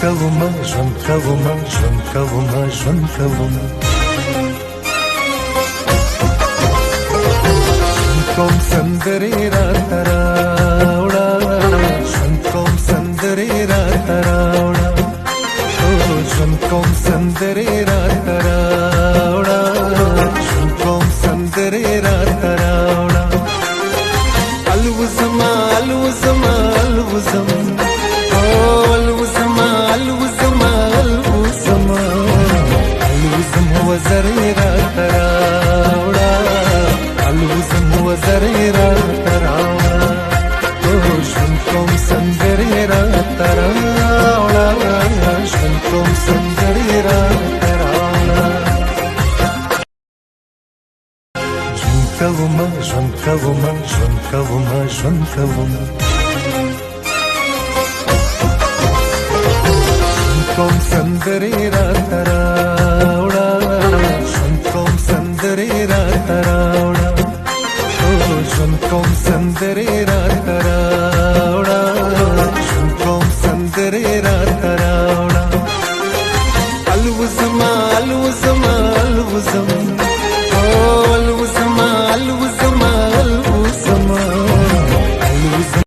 کومه ژوند کومه ژوند کومه ژوند کومه کوم سندرې راته راوړه ژوند کوم سندرې راته راوړه ژوند کوم سندرې راته راوړه ژوند کوم سندرې راته راوړه الوزما الوزما الوزم الوزما الوزما الوزما الوزم وزرې راته راوړه الوزم وزرې راته راوړه ژوند کوم سندرې راته راوړه ژوند کوم سندرې راته راوړه ژوند کومه ژوند کومه ژوند کومه ژوند کومه کوم سندرې راته